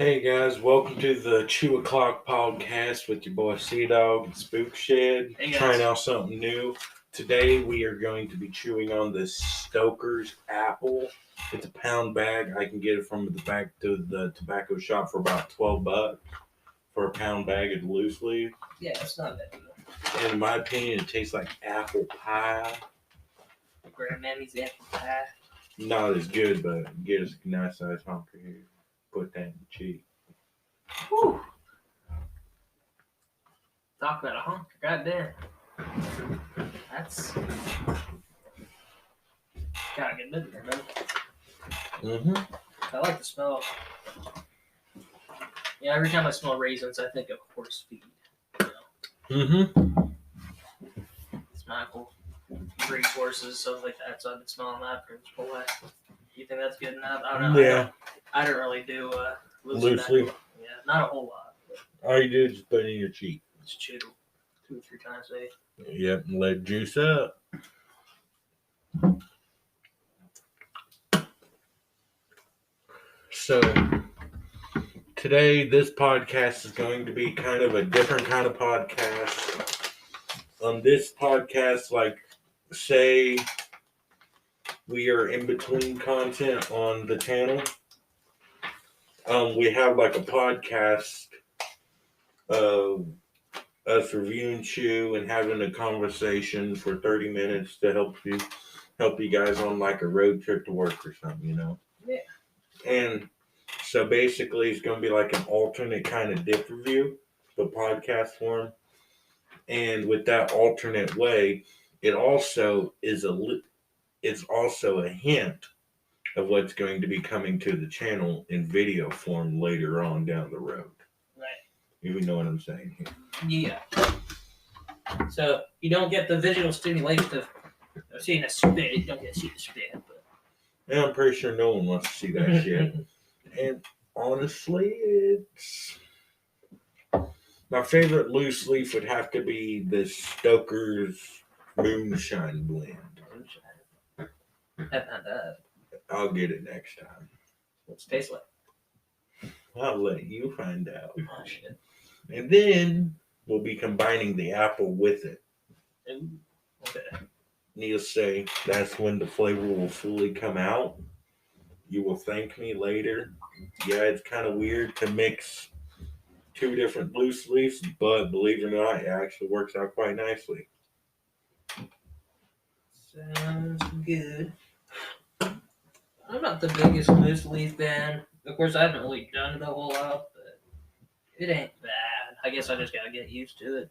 Hey guys, welcome to the 2 o'clock podcast with your boy Sea Dog and Spook Shed. Hey, guys. Trying out something new. Today we are going to be chewing on the Stokers apple. It's a pound bag. I can get it from the back to the tobacco shop for about $12 for a pound bag of loose leaf. Yeah, it's not that good. And in my opinion, it tastes like apple pie. Grandmammy's apple pie. Not as good, but get us a nice size honker here. Put that in the cheek. Whew. Talk about a honker, goddamn. That's got a good bit there, man. I like the smell. Yeah, every time I smell raisins, I think of horse feed. It's my uncle breeds horses, stuff like that. So I've been smelling that for his whole life. You think that's good enough? I don't know. Yeah. I don't really do Loose leaf. Yeah, not a whole lot. But All you do is just put it in your cheek. it's chewed 2 or 3 times a day. Yep, and let it juice up. So, today this podcast is going to be kind of a different kind of podcast. On this podcast, like, say we are in between content on the channel. We have like a podcast of us reviewing chew and having a conversation for 30 minutes to help you guys on like a road trip to work or something, you know? Yeah. And so basically it's going to be like an alternate kind of dip review, but podcast form. And with that alternate way, it also is it's also a hint of what's going to be coming to the channel in video form later on down the road. Right. You know what I'm saying here. Yeah. So you don't get the visual stimulation of seeing a spit. You don't get to see the spit. But And I'm pretty sure no one wants to see that shit. And honestly, it's my favorite loose leaf would have to be the Stokers Moonshine Blend. I've had that. I'll get it next time. What's it taste like? I'll let you find out. Oh, shit. And then we'll be combining the apple with it. Ooh, okay. Needless to say, that's when the flavor will fully come out. You will thank me later. Yeah, it's kind of weird to mix 2 different loose leaves, but believe it or not, it actually works out quite nicely. Sounds good. I'm not the biggest loose leaf fan. Of course, I haven't really done it a whole lot, but it ain't bad. I guess I just gotta get used to it.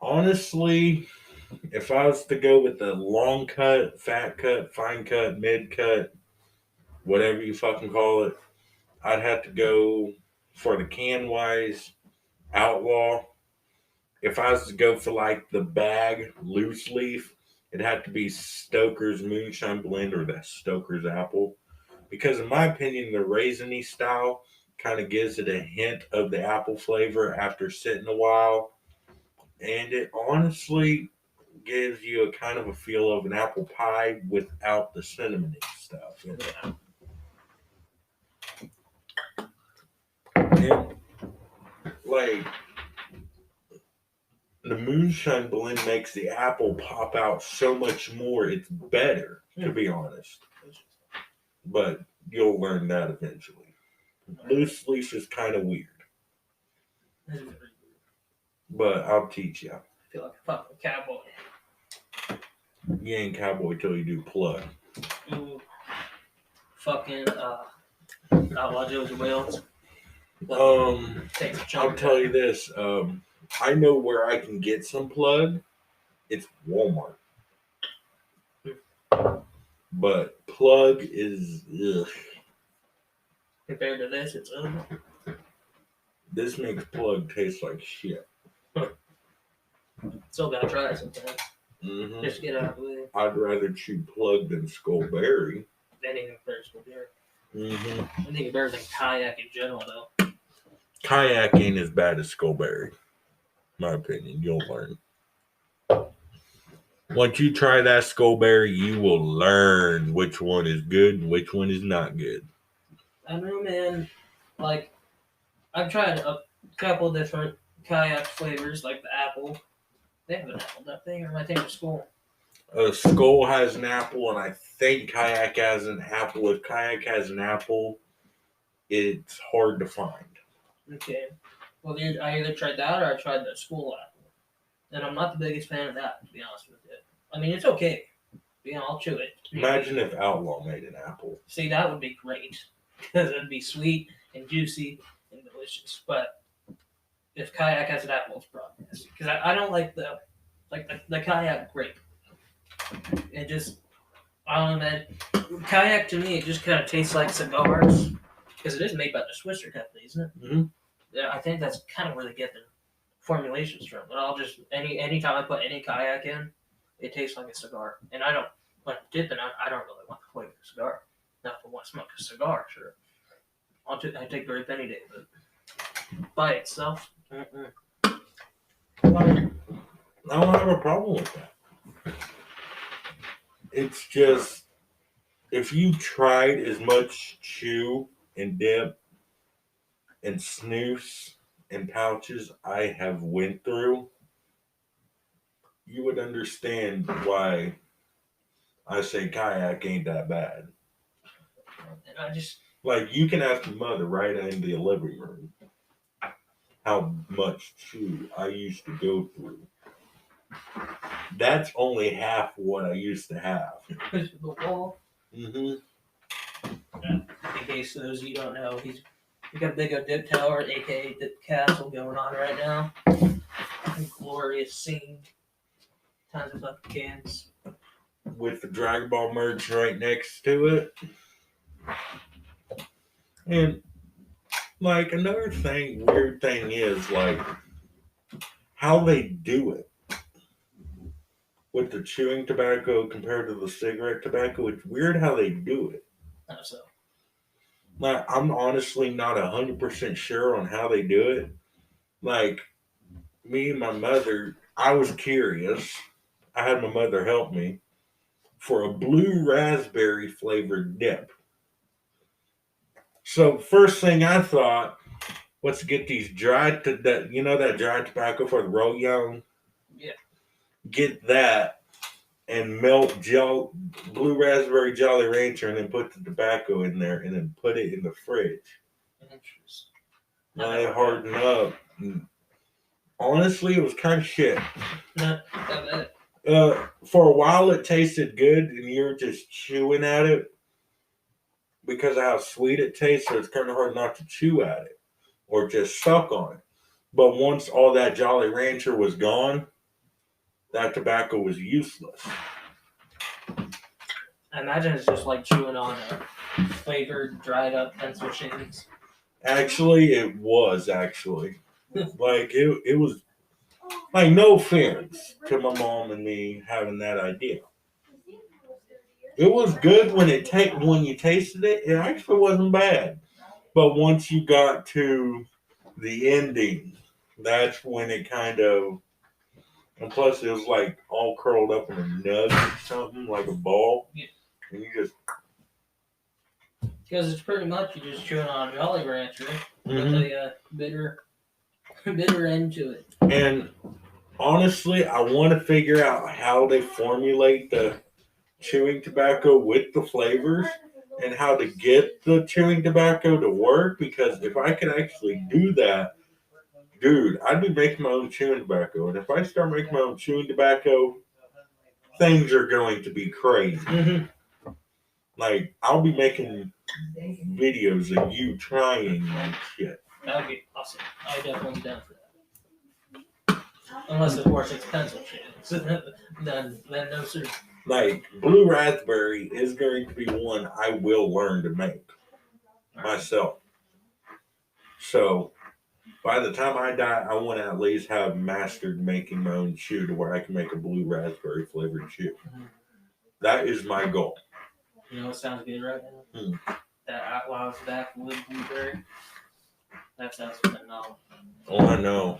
Honestly, if I was to go with the long cut, fat cut, fine cut, mid cut, whatever you fucking call it, I'd have to go for the can wise Outlaw. If I was to go for like the bag loose leaf, it'd have to be Stoker's Moonshine Blend or that Stoker's Apple. Because in my opinion, the raisiny style kind of gives it a hint of the apple flavor after sitting a while. And it honestly gives you a kind of a feel of an apple pie without the cinnamony stuff. Yeah. And, like, the Moonshine Blend makes the apple pop out so much more. It's better, to be honest. But you'll learn that eventually. Loose leaf is kind of weird. But I'll teach you. I feel like a fucking cowboy. You ain't cowboy till you do plug. Ooh. Fucking Outlaw Joe's Wales. I'll tell you this. I know where I can get some plug. It's Walmart. But plug is ugh. Compared to this, it's This makes plug taste like shit. Still gotta try it sometimes. Mm-hmm. Just get out of the way. I'd rather chew plug than Skullberry. Anything thirstful beer. Mm-hmm. I think it's better than kayak in general, though. Kayak ain't as bad as Skullberry. My opinion. You'll learn. Once you try that Skullberry, you will learn which one is good and which one is not good. I don't know, man. Like, I've tried a couple different kayak flavors, like the apple. They have an apple, don't they? Or am I thinking of Skull? Skull has an apple, and I think Kayak has an apple. If Kayak has an apple, it's hard to find. Okay. Well, I either tried that or I tried the Skull apple. And I'm not the biggest fan of that, to be honest with you. I mean, it's okay. You know, I'll chew it. Imagine if Outlaw made an apple. See, that would be great. Because it'd be sweet and juicy and delicious. But if Kayak has an apple, it's probably nasty. Because I don't like the Kayak grape. It just, I don't know, man. Kayak to me, it just kind of tastes like cigars. Because it is made by the Swisher Company, isn't it? Mm-hmm. Yeah, I think that's kind of where they get their formulations from. But I'll just, anytime I put any Kayak in, it tastes like a cigar. And I don't, when I'm dipping, I don't really want the flavor of a cigar. Now, if I want to smoke a cigar, sure. I take grape any day, but by itself, I don't have a problem with that. It's just, if you tried as much chew and dip and snooze and pouches I have went through, you would understand why I say Kayak ain't that bad. and I just, Like, you can ask your mother right in the living room how much chew I used to go through. That's only half what I used to have. push the wall. Mm-hmm. In case those of you don't know, he's got a big old dip tower, aka Dip Castle, going on right now. A glorious scene. Tons of fucking cans. With the Dragon Ball merch right next to it. And, like, another weird thing is, like, how they do it. With the chewing tobacco compared to the cigarette tobacco, it's weird how they do it. How so? Like, I'm honestly not 100% sure on how they do it. Like, me and my mother, I was curious. I had my mother help me for a blue raspberry flavored dip. So, first thing I thought was to get these that dry tobacco for the roll young? Yeah. Get that and melt blue raspberry Jolly Rancher and then put the tobacco in there and then put it in the fridge. Interesting. Let it harden up. Honestly, it was kind of shit. For a while, it tasted good, and you're just chewing at it because of how sweet it tastes. So it's kind of hard not to chew at it or just suck on it. But once all that Jolly Rancher was gone, that tobacco was useless. I imagine it's just like chewing on a flavored, dried up pencil shavings. Actually, it was like it was like, no offense to my mom and me having that idea. It was good when you tasted it. It actually wasn't bad, but once you got to the ending, that's when it kind of. And plus, it was like all curled up in a nug or something, like a ball, Yeah. and you just. Because it's pretty much you just chewing on Jolly Rancher Mm-hmm. with a bitter end to it. And honestly, I want to figure out how they formulate the chewing tobacco with the flavors and how to get the chewing tobacco to work, because if I could actually do that, dude, I'd be making my own chewing tobacco. And if I start making my own chewing tobacco, things are going to be crazy. Mm-hmm. Like, I'll be making videos of you trying that shit. That would be awesome. I would definitely be down for that. Unless, of course, it's pencil shavings. then no, sir. Like, blue raspberry is going to be one I will learn to make myself. So, by the time I die, I want to at least have mastered making my own chew to where I can make a blue raspberry flavored chew. Mm-hmm. That is my goal. You know what sounds good right now? That Outlaw's Backwoods Blueberry. That sounds phenomenal. Oh, I know.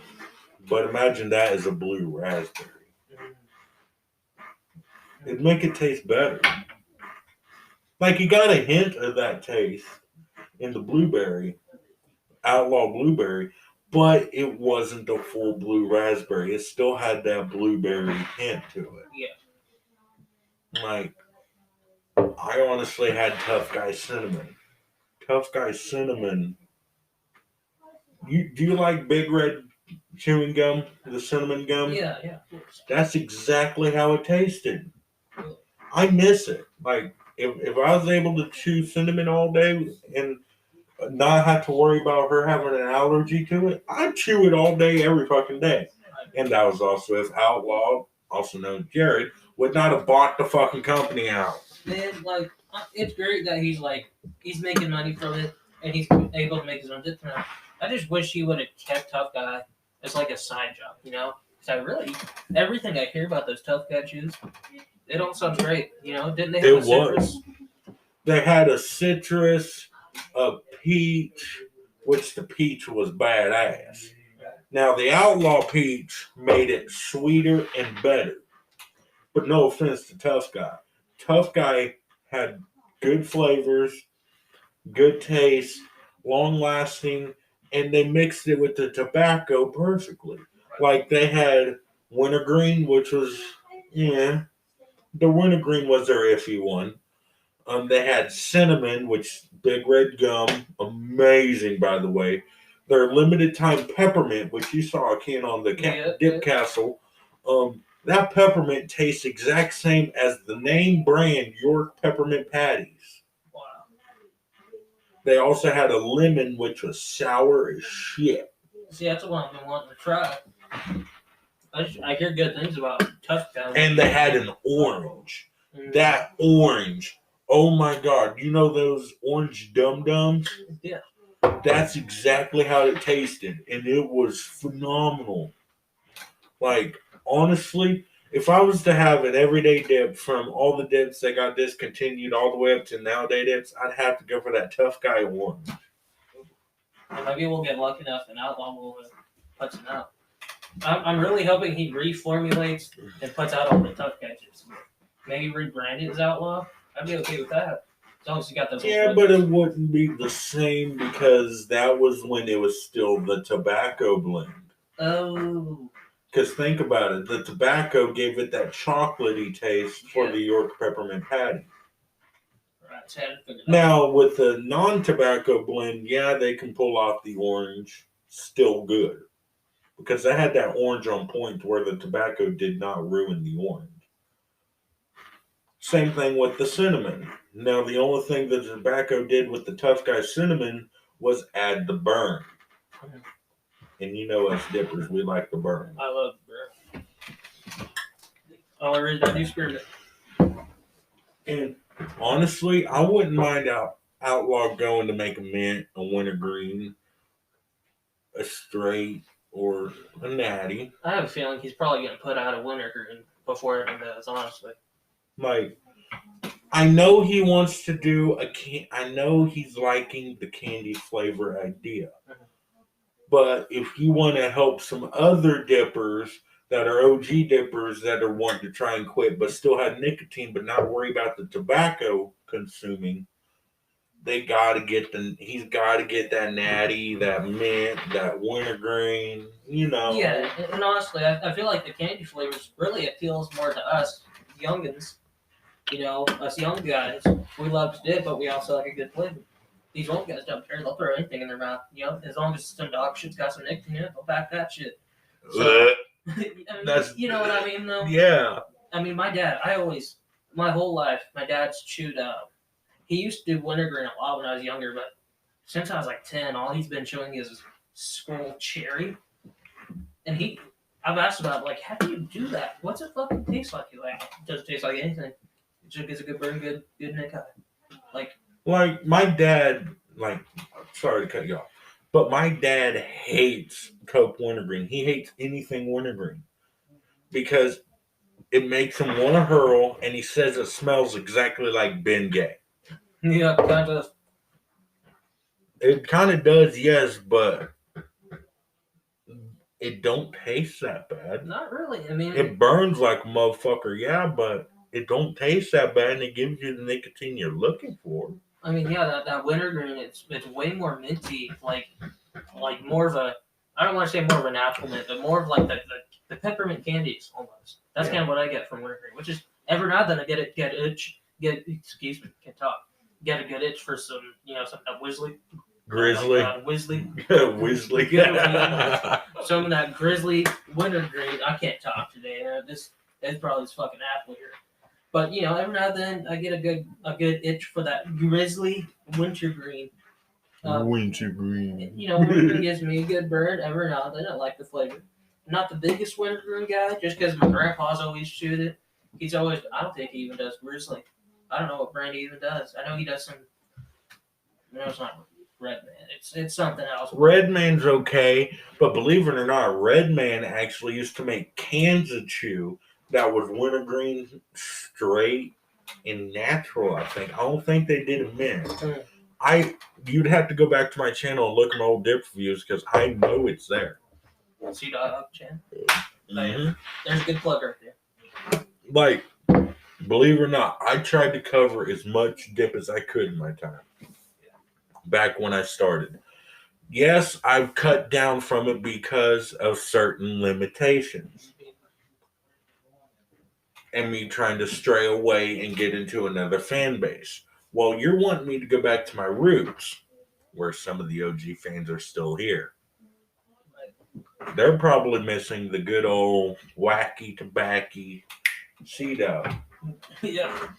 But imagine that as a blue raspberry. It'd make it taste better. Like, you got a hint of that taste in the blueberry, outlaw blueberry, but it wasn't a full blue raspberry. It still had that blueberry hint to it. Yeah. Like, I honestly had Tough Guy cinnamon. Tough Guy cinnamon. Do you like Big Red chewing gum, the cinnamon gum? Yeah. Of course. That's exactly how it tasted. I miss it. Like, if I was able to chew cinnamon all day and not have to worry about her having an allergy to it, I'd chew it all day, every fucking day. And that was also if Outlaw, also known as Jared, would not have bought the fucking company out. Man, like, it's great that he's making money from it and he's able to make his own different. I just wish he would have kept Tough Guy as like a side job, you know? Because I really, everything I hear about those Tough Guy chews, it all sounds great, you know? Didn't they have a citrus? They had a citrus, a peach, which the peach was badass. Now, the Outlaw peach made it sweeter and better. But no offense to Tough Guy. Tough Guy had good flavors, good taste, long lasting, and they mixed it with the tobacco perfectly. Like they had wintergreen, which was, yeah, the wintergreen was their iffy one. They had cinnamon, which Big Red Gum, amazing by the way. Their limited time peppermint, which you saw a can on the Dip Castle. That peppermint tastes exact same as the name brand York peppermint patties. Wow. They also had a lemon, which was sour as shit. See, that's the one I've been wanting to try. I hear good things about Tough Guy. And they had an orange. That orange. Oh my god. You know those orange dum-dums? Yeah. That's exactly how it tasted. And it was phenomenal. Like, honestly, if I was to have an everyday dip from all the dips that got discontinued all the way up to nowadays dips, I'd have to go for that Tough Guy orange. Maybe we'll get lucky enough and Outlaw will put it out. I'm really hoping he reformulates and puts out all the Tough Guy chips. Maybe rebrand it as Outlaw. I'd be okay with that. As long as you got those. Yeah, but it wouldn't be the same because that was when it was still the tobacco blend. Oh. Because think about it, the tobacco gave it that chocolatey taste for the York peppermint patty. Right. Now, with the non-tobacco blend, yeah, they can pull off the orange, still good. Because they had that orange on point where the tobacco did not ruin the orange. Same thing with the cinnamon. Now, the only thing the tobacco did with the Tough Guy cinnamon was add the burn. And you know us dippers, we like the burn. I love burn. Only reason I do spearmint. And honestly, I wouldn't mind Outlaw going to make a mint, a wintergreen, a straight, or a natty. I have a feeling he's probably going to put out a wintergreen before it does, honestly. Like, I know he wants to do I know he's liking the candy flavor idea. Mm-hmm. But if you want to help some other dippers that are OG dippers that are wanting to try and quit but still have nicotine but not worry about the tobacco consuming, he's got to get that natty, that mint, that wintergreen, you know. Yeah, and honestly, I feel like the candy flavors really appeals more to us youngins. You know, us young guys, we love to dip, but we also like a good flavor. These old guys don't care. They'll throw anything in their mouth. You know, as long as some dog shit's got some nicotine in it, they'll back that shit. So, I mean, you know what I mean, though? Yeah. I mean, my dad, my whole life, my dad's chewed up. He used to do wintergreen a lot when I was younger, but since I was like 10, all he's been chewing is Skull Cherry. And I've asked about, like, how do you do that? What's it fucking taste like? He's like, it doesn't taste like anything. It just gets a good burn, good nick eye. Like my dad, sorry to cut you off, but my dad hates Coke wintergreen. He hates anything wintergreen because it makes him want to hurl, and he says it smells exactly like Bengay. Yeah, kind of. It kind of does, yes, but it don't taste that bad. Not really. I mean, it burns like a motherfucker, yeah, but it don't taste that bad, and it gives you the nicotine you're looking for. I mean, yeah, that wintergreen, it's way more minty, like more of a, I don't want to say more of a natural mint, but more of like the peppermint candies almost. That's Yeah. kind of what I get from wintergreen, which is every now and then I excuse me, can't talk, get a good itch for some, some of that Grizzly. Whizzly, Whizzly. some of that grizzly wintergreen. I can't talk today. This is probably this fucking apple here. But every now and then I get a good itch for that grizzly wintergreen. Wintergreen. Wintergreen gives me a good burn every now and then. I like the flavor. Not the biggest wintergreen guy, just because my grandpa's always chewed it. He's always. I don't think he even does grizzly. I don't know what brand he even does. I know he does some. No, it's not Red Man. It's something else. Red Man's okay, but believe it or not, Red Man actually used to make cans of chew that was wintergreen straight and natural. I think. I don't think they did a mint. You'd have to go back to my channel and look at my old dip reviews because I know it's there. See Dog Chan. Mm-hmm. There's a good plug right there. Like, believe it or not, I tried to cover as much dip as I could in my time. Back when I started. Yes, I've cut down from it because of certain limitations. And me trying to stray away and get into another fan base. Well, you're wanting me to go back to my roots, where some of the OG fans are still here. They're probably missing the good old wacky tobacco Cheeto. Yeah.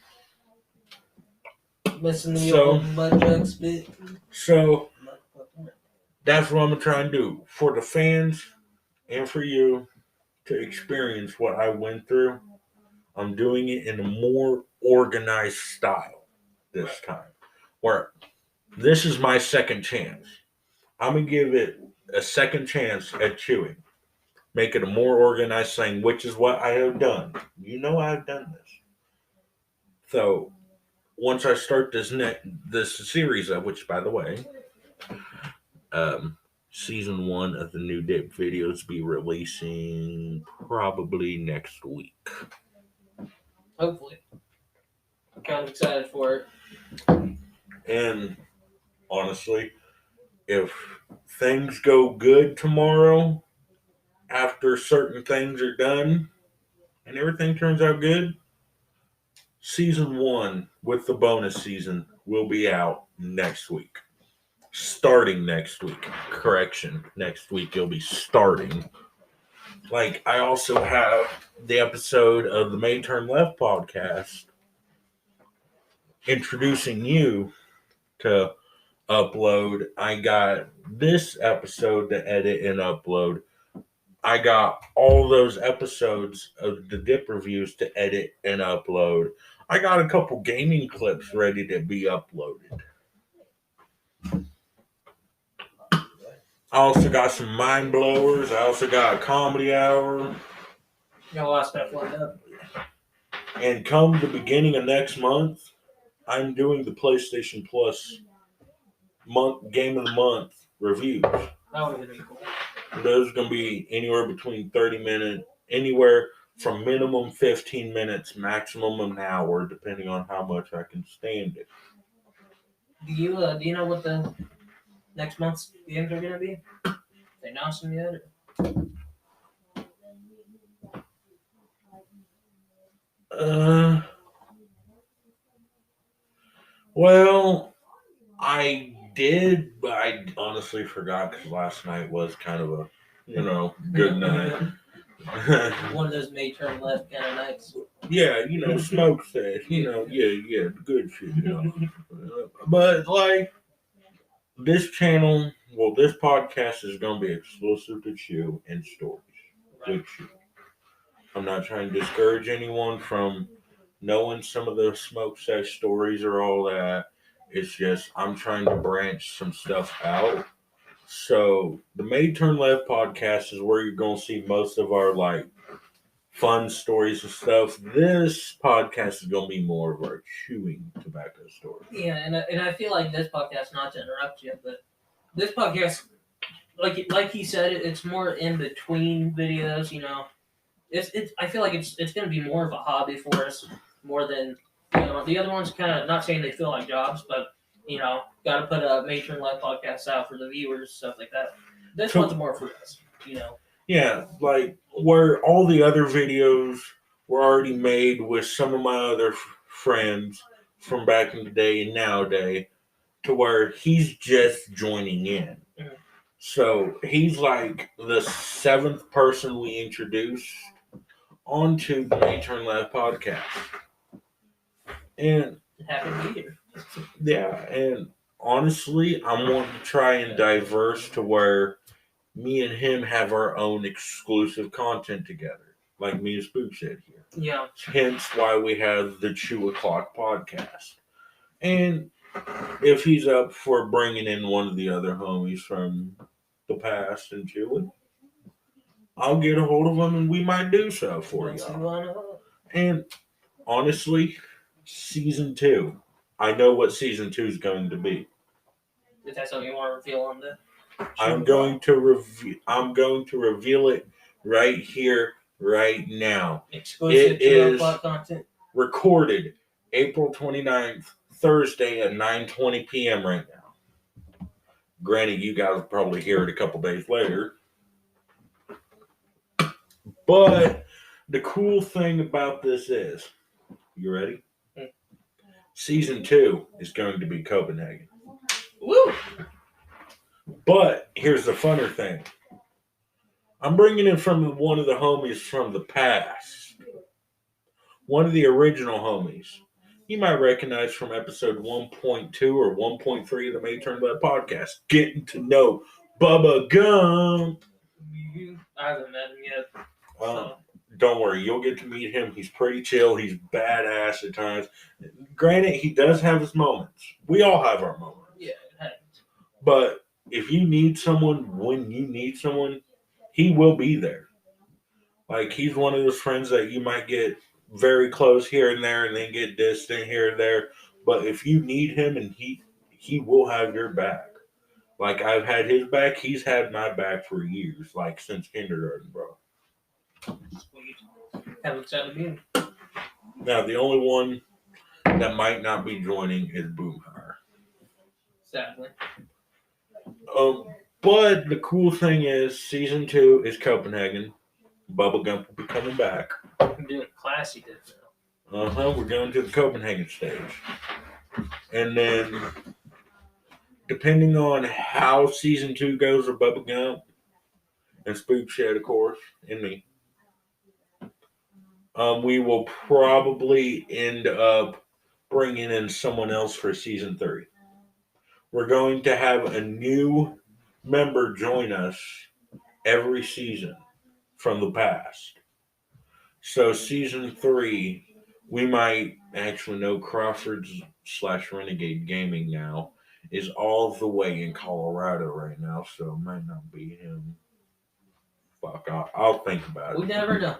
Missing the old butt jug spit. So that's what I'm gonna try and do for the fans and for you to experience what I went through. I'm doing it in a more organized style this time. Where this is my second chance. I'm gonna give it a second chance at chewing. Make it a more organized thing, which is what I have done. You know I've done this. So once I start this series up, which by the way, season 1 of the new dip videos be releasing probably next week. Hopefully. I'm kind of excited for it. And honestly, if things go good tomorrow, after certain things are done and everything turns out good, season 1 with the bonus season will be out next week. Starting next week. Correction. Next week it'll be starting. Like, I also have the episode of the May Turn Left podcast introducing you to upload. I got this episode to edit and upload. I got all those episodes of the dip reviews to edit and upload. I got a couple gaming clips ready to be uploaded. I also got some mind blowers. I also got a comedy hour. Got a lot of stuff lined up. And come the beginning of next month, I'm doing the PlayStation Plus Game of the Month reviews. That would be cool. Those are going to be anywhere between 30 minutes, anywhere from minimum 15 minutes, maximum an hour, depending on how much I can stand it. Do you know what the next month's games are going to be? They announced them yet? Well, I did, but I honestly forgot because last night was kind of a, good night. One of those May Turn Left kind of nights. Yeah, smoke sesh, yeah, good shit, But, like, this channel, this podcast is going to be exclusive to Chew and stories with Chew. I'm not trying to discourage anyone from knowing some of the smoke sesh stories or all that. It's just I'm trying to branch some stuff out. So the May Turn Left podcast is where you're going to see most of our, like, fun stories and stuff. This podcast is going to be more of our chewing tobacco stories. Yeah, and I feel like this podcast, not to interrupt you, but this podcast, like he said, it's more in between videos. It's I feel like it's going to be more of a hobby for us more than the other ones. Kind of not saying they feel like jobs, but Got to put a Matron Live podcast out for the viewers, stuff like that. This So- one's more for us. Yeah, like where all the other videos were already made with some of my other friends from back in the day and nowadays, to where he's just joining in. Mhm. So he's like the seventh person we introduced onto the May Turn Left podcast. And Happy to be here. yeah, and honestly, I'm wanting to try and diverse to where me and him have our own exclusive content together, like me and Spook said here. Yeah. Hence why we have the 2 o'clock podcast. And if he's up for bringing in one of the other homies from the past and chew it, I'll get a hold of him and we might do so for Let's see y'all. why not. And honestly, season 2, I know what season 2 is going to be. Is that something you want to reveal on the? I'm going to reveal it right here, right now. Exclusive It 2 is o'clock content. recorded April 29th, Thursday at 9:20 p.m. right now. Granted, you guys will probably hear it a couple days later. But the cool thing about this is, you ready? Season 2 is going to be Copenhagen. Woo! But here's the funner thing. I'm bringing in from one of the homies from the past. One of the original homies. You might recognize from episode 1.2 or 1.3 of the May Turn Left podcast. Getting to know Bubba Gump. I haven't met him yet. So. Don't worry, you'll get to meet him. He's pretty chill. He's badass at times. Granted, he does have his moments. We all have our moments. Yeah, it happens. But if you need someone, when you need someone, he will be there. Like, he's one of those friends that you might get very close here and there and then get distant here and there. But if you need him, and he will have your back. Like, I've had his back. He's had my back for years, like since kindergarten, bro. Sweet. Haven't said it yet. Now, the only one that might not be joining is Boomhire. Sadly. But the cool thing is, season 2 is Copenhagen. Bubba Gump will be coming back. I'm doing classy this now. We're going to the Copenhagen stage. And then, depending on how season 2 goes with Bubba Gump and Spook Shed, of course, and me, we will probably end up bringing in someone else for season 3. We're going to have a new member join us every season from the past. So season 3, we might actually know Crawford's/Renegade Gaming now is all the way in Colorado right now, so it might not be him. Fuck, I'll think about it. We never know.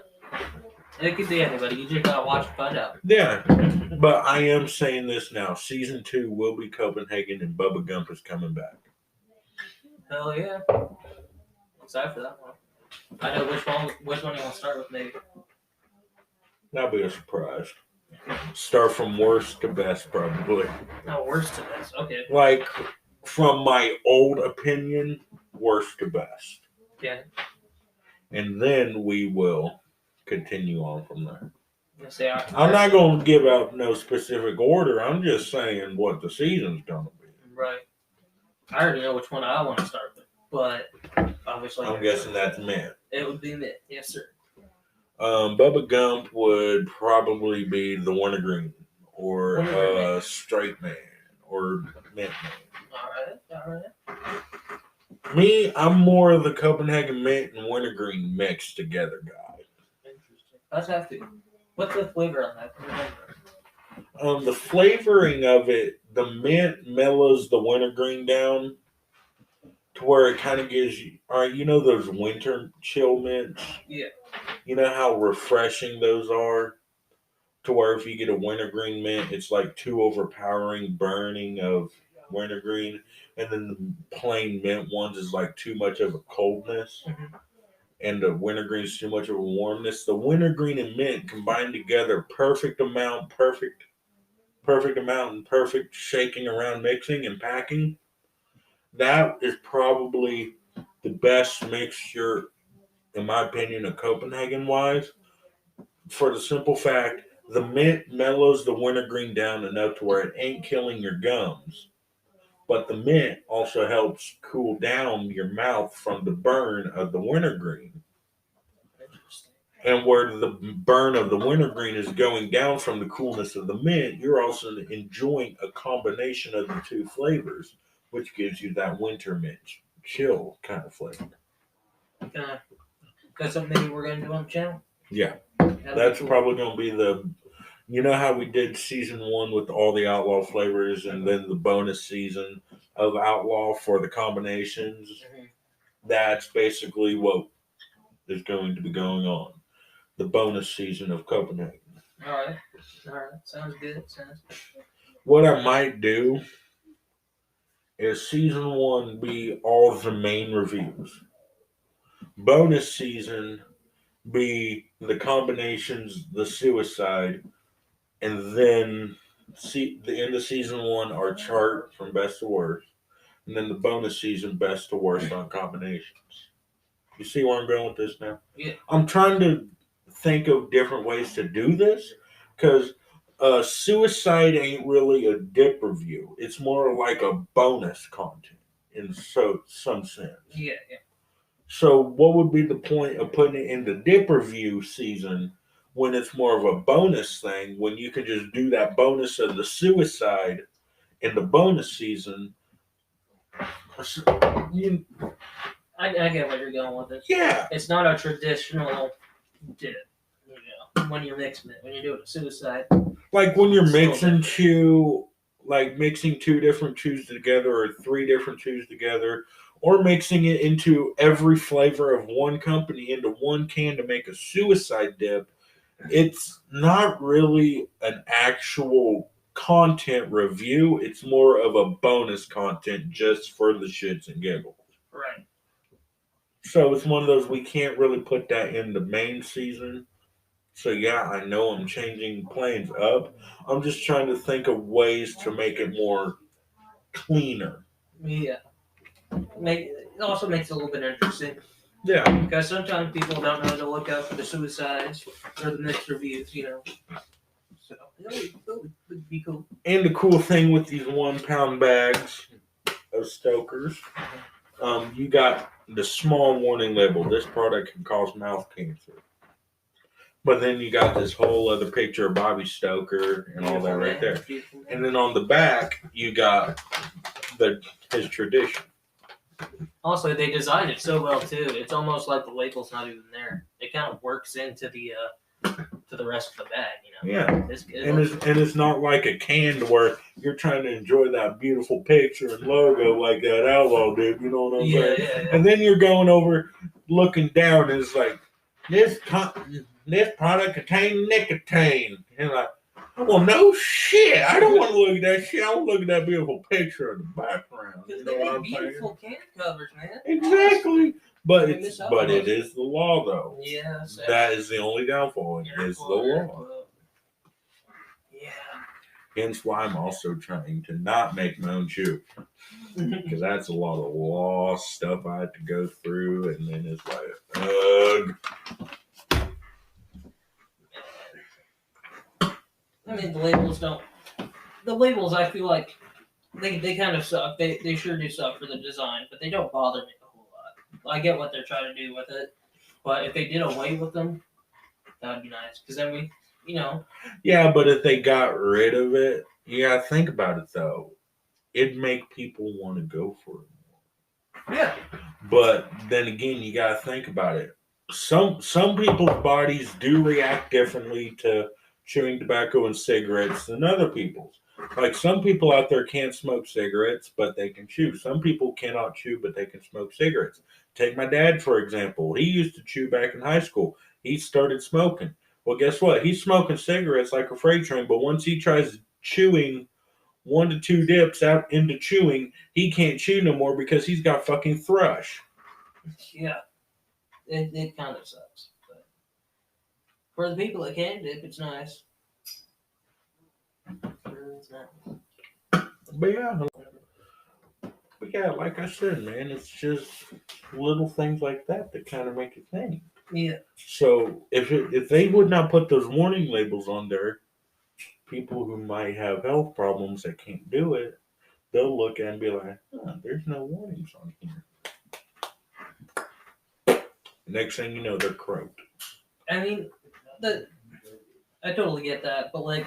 It could be anybody. You just gotta watch and find out. Yeah, but I am saying this now. Season 2 will be Copenhagen, and Bubba Gump is coming back. Hell yeah. Excited for that one. I know which one you want to start with, maybe. That'll be a surprise. Start from worst to best, probably. No, worst to best. Okay. Like, from my old opinion, worst to best. Yeah. And then we will continue on from there. Say, I'm not going to give out no specific order. I'm just saying what the season's going to be. Right. I already know which one I want to start with, but obviously. I'm guessing that's Mint. It would be Mint. Yes, sir. Bubba Gump would probably be the Wintergreen or Straight Man or Mint Man. All right. Me, I'm more of the Copenhagen Mint and Wintergreen mixed together guy. Interesting. That's hefty. What's the flavor on that? The flavoring of it, the mint mellows the wintergreen down to where it kind of gives you, all right, you know those winter chill mints? Yeah. You know how refreshing those are? To where if you get a wintergreen mint, it's like too overpowering burning of wintergreen. And then the plain mint ones is like too much of a coldness. Mm-hmm. And the wintergreen is too much of a warmness. The wintergreen and mint combined together, perfect amount, perfect perfect amount and perfect shaking around mixing and packing, that is probably the best mixture, in my opinion, of Copenhagen wise. For the simple fact, the mint mellows the wintergreen down enough to where it ain't killing your gums. But the mint also helps cool down your mouth from the burn of the wintergreen. Interesting. And where the burn of the wintergreen is going down from the coolness of the mint, you're also enjoying a combination of the two flavors, which gives you that winter mint chill kind of flavor. That's something maybe we're gonna do on the channel. Yeah, That'd that's be cool. probably going to be the. You know how we did season one with all the outlaw flavors, and then the bonus season of outlaw for the combinations. Mhm. That's basically what is going to be going on. The bonus season of Copenhagen. All right. Sounds good. Sounds. What I might do is season one be all the main reviews. Bonus season be the combinations, the suicide, and then see the end of season one our chart from best to worst, and then the bonus season best to worst on combinations. You see where I'm going with this now? Yeah. I'm trying to think of different ways to do this because suicide ain't really a dip review. It's more like a bonus content in some sense. Yeah. Yeah. So what would be the point of putting it in the dip review season when it's more of a bonus thing when you can just do that bonus of the suicide in the bonus season? You, I get where you're going with it. yeah, It's not a traditional dip. You know, when you're mixing it, when you're doing a suicide. like when you're Still mixing different. chew, like mixing two different chews together or three different chews together, or mixing it into every flavor of one company into one can to make a suicide dip. It's not really an actual content review. It's more of a bonus content just for the shits and giggles. Right. So it's one of those we can't really put that in the main season. So yeah, I know I'm changing plans up. I'm just trying to think of ways to make it more cleaner. Yeah. It also makes it a little bit interesting Yeah. because sometimes people don't know to look out for the suicides or the mixed reviews. You know. So that would be cool. And the cool thing with these 1 pound bags of Stokers, you got the small warning label. This product can cause mouth cancer. But then you got this whole other picture of Bobby Stoker and all that right there. And then on the back, you got his tradition. Also, they designed it so well too. It's almost like the label's not even there. It kind of works into the to the rest of the bag. You know. Yeah. It's And it's not like a can where you're trying to enjoy that beautiful picture and logo like that outlaw did. You know what I'm saying? yeah. And then you're going over, looking down, and it's like this product contains nicotine. And like, well, no shit. I don't want to look at that shit. I want to look at that beautiful picture in the background. You know what I'm saying? Beautiful can covers, man. Exactly. But I it miss out on is those. the law, though. Yeah. That is the only downfall. It is the law. Yeah. Hence why I'm also trying to not make my own chew. Because that's a lot of law stuff I have to go through, and then it's like, ugh. I mean, the labels don't. The labels, I feel like, they kind of suck. They sure do suck for the design, but they don't bother me a whole lot. I get what they're trying to do with it, but if they did away with them, that would be nice. Because then we, you know. Yeah, but if they got rid of it, you gotta think about it though. It'd make people want to go for it. Yeah. But then again, you gotta think about it. Some people's bodies do react differently to chewing tobacco and cigarettes than other people's. Like some people out there can't smoke cigarettes, but they can chew. Some people cannot chew, but they can smoke cigarettes. Take my dad, for example. He used to chew back in high school. He started smoking. Well, guess what? He's smoking cigarettes like a freight train, but once he tries chewing 1 to 2 dips out into chewing, he can't chew no more because he's got fucking thrush. Yeah. It kind of sucks. But for the people that can dip, it's nice. But yeah, like I said, man, it's just little things like that that kind of make you think. Yeah. So if they would not put those warning labels on there, people who might have health problems that can't do it, they'll look at it and be like, there's no warnings on here. Next thing you know, they're croaked. I mean, I totally get that, but like,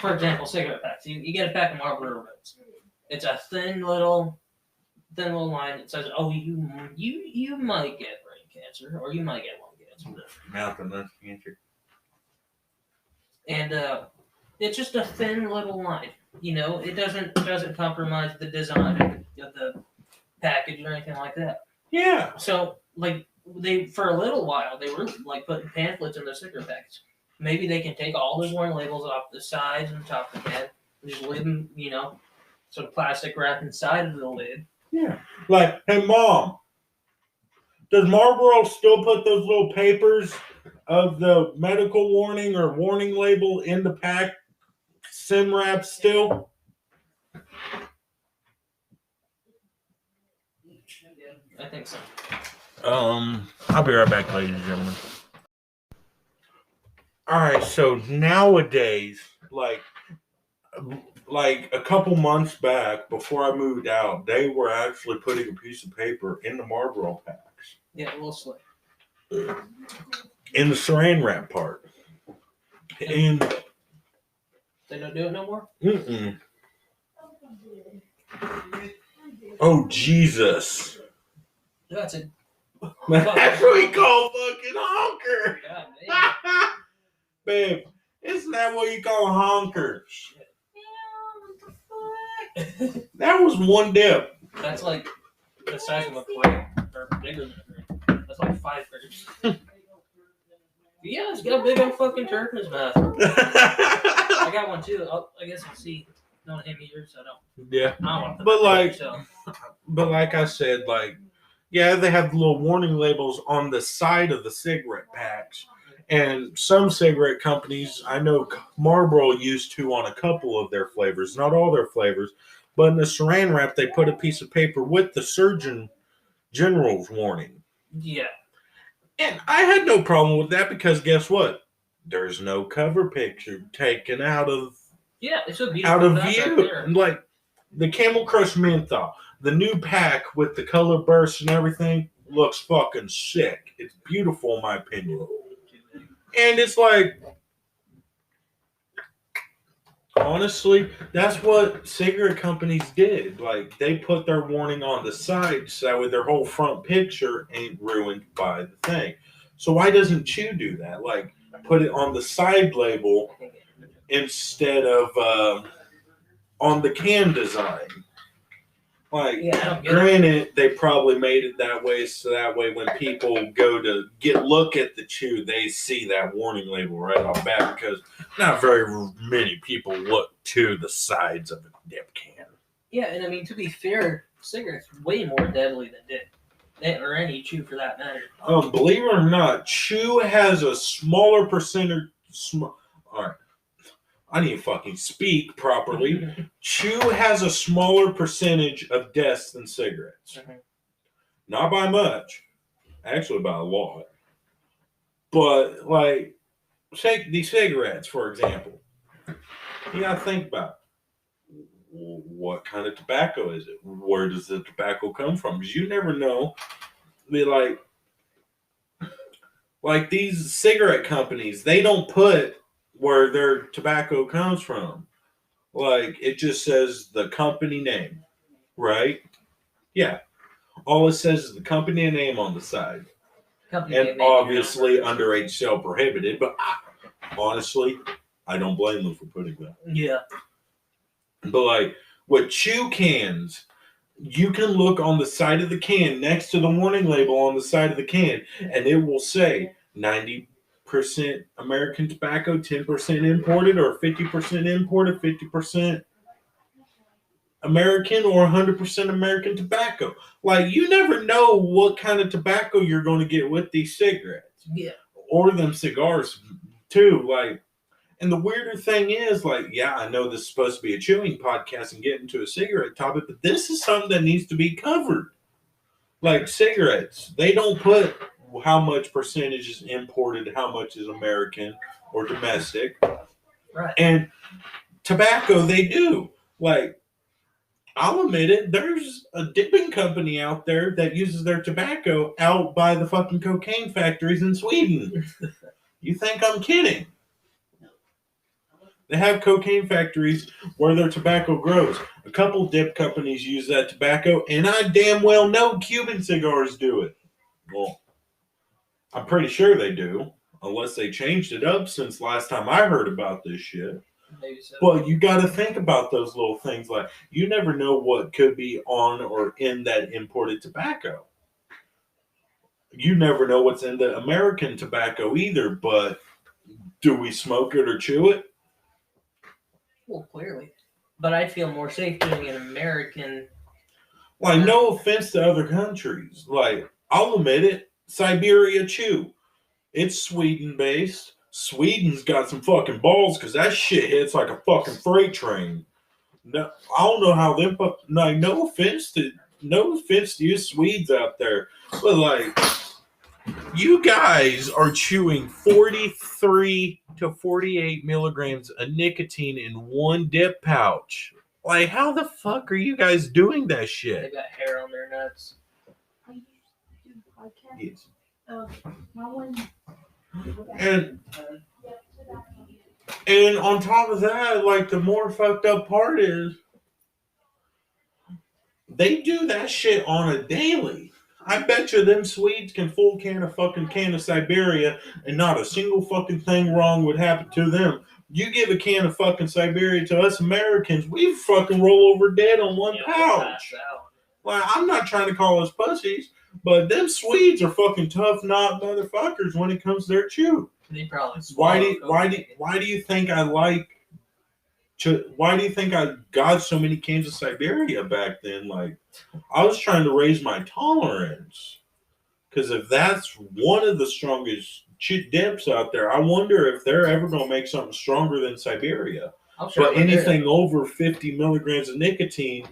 for example, cigarette packs. You get a pack of Marlboro Reds. It's a thin little line. It says, "Oh, you might get brain cancer, or you might get lung cancer." Mouth and lung cancer. And it's just a thin little line. You know, it doesn't compromise the design of the package or anything like that. Yeah. So like they for a little while they were like putting pamphlets in the cigarette packs. Maybe they can take all those warning labels off the sides and top of the can, and just leave them, some plastic wrap inside of the lid. Yeah. Like, hey, Mom, does Marlboro still put those little papers of the medical warning or warning label in the pack? Sim wrap still? I think so. I'll be right back, ladies and gentlemen. All right, so nowadays, like a couple months back, before I moved out, they were actually putting a piece of paper in the Marlboro packs. Yeah, a little slick. In the saran wrap part. And they don't do it no more? Mm-mm. Oh, Jesus. That's it. That's what we call fucking honker. God, babe, isn't that what you call a honker? Yeah, what the fuck? That was one dip. That's like the size of a grape, or bigger than a grape. That's like 5 grapes. Yeah, it's got a big old fucking turd in his mouth. I got one too. I guess I'll see. Don't hit me yours, so I don't. Yeah. I don't want to but like I said, like, yeah, they have little warning labels on the side of the cigarette packs. And some cigarette companies, I know Marlboro used to on a couple of their flavors, not all their flavors, but in the saran wrap, they put a piece of paper with the Surgeon General's warning. Yeah. And I had no problem with that because guess what? There's no cover picture taken out of it's a beautiful view. Right, like the Camel Crush Menthol, the new pack with the color bursts and everything looks fucking sick. It's beautiful in my opinion. And it's like, honestly, that's what cigarette companies did. Like, they put their warning on the side so that way their whole front picture ain't ruined by the thing. So why doesn't Chew do that? Like, put it on the side label instead of on the can design. Like, granted, they probably made it that way so that way when people go to look at the Chew, they see that warning label right off bat because not very many people look to the sides of a dip can. Yeah, and I mean, to be fair, cigarettes way more deadly than dip. Or any Chew for that matter. Believe it or not, Chew has a smaller percentage. All right. I need to fucking speak properly. Chew has a smaller percentage of deaths than cigarettes. Mm-hmm. Not by much. Actually, by a lot. But, like, take these cigarettes, for example. You gotta think about what kind of tobacco is it? Where does the tobacco come from? Because you never know. Be like these cigarette companies, they don't put where their tobacco comes from. Like, it just says the company name, right? Yeah. All it says is the company name on the side. And obviously, underage sale prohibited, but honestly, I don't blame them for putting that. Yeah. But, like, with Chew cans, you can look on the side of the can next to the warning label on the side of the can, and it will say 90% American tobacco, 10% imported, or 50% imported, 50% American, or 100% American tobacco. Like, you never know what kind of tobacco you're going to get with these cigarettes. Yeah. Or them cigars, too. Like, And the weirder thing is, like, yeah, I know this is supposed to be a chewing podcast and get into a cigarette topic, but this is something that needs to be covered. Like cigarettes, they don't put how much percentage is imported, how much is American or domestic. Right. And tobacco, they do. Like, I'll admit it, there's a dipping company out there that uses their tobacco out by the fucking cocaine factories in Sweden. You think I'm kidding? They have cocaine factories where their tobacco grows. A couple dip companies use that tobacco, and I damn well know Cuban cigars do it. Well, I'm pretty sure they do, unless they changed it up since last time I heard about this shit. Maybe so. But you got to think about those little things. Like, you never know what could be on or in that imported tobacco. You never know what's in the American tobacco either, but do we smoke it or chew it? Well, clearly. But I'd feel more safe doing an American. Like, no offense to other countries. Like, I'll admit it, Siberia chew. It's Sweden based. Sweden's got some fucking balls because that shit hits like a fucking freight train. No, I don't know how them. Like, no offense to you Swedes out there, but like, you guys are chewing 43 to 48 milligrams of nicotine in one dip pouch. Like, how the fuck are you guys doing that They shit? got hair on their nuts. I used to do podcasts. Yes. My one. And on top of that, like, the more fucked up part is they do that shit on a daily. I bet you them Swedes can full can of Siberia and not a single fucking thing wrong would happen to them. You give a can of fucking Siberia to us Americans, we fucking roll over dead on one Yeah, pouch. pass out. Like, I'm not trying to call us pussies, but them Swedes are fucking tough knot motherfuckers when it comes to their chew. They probably Why swallow do you think I like? Why do you think I got so many cans of Siberia back then? Like, I was trying to raise my tolerance, because if that's one of the strongest dips out there, I wonder if they're ever gonna make something stronger than Siberia. I'm sure But anything over 50 milligrams of nicotine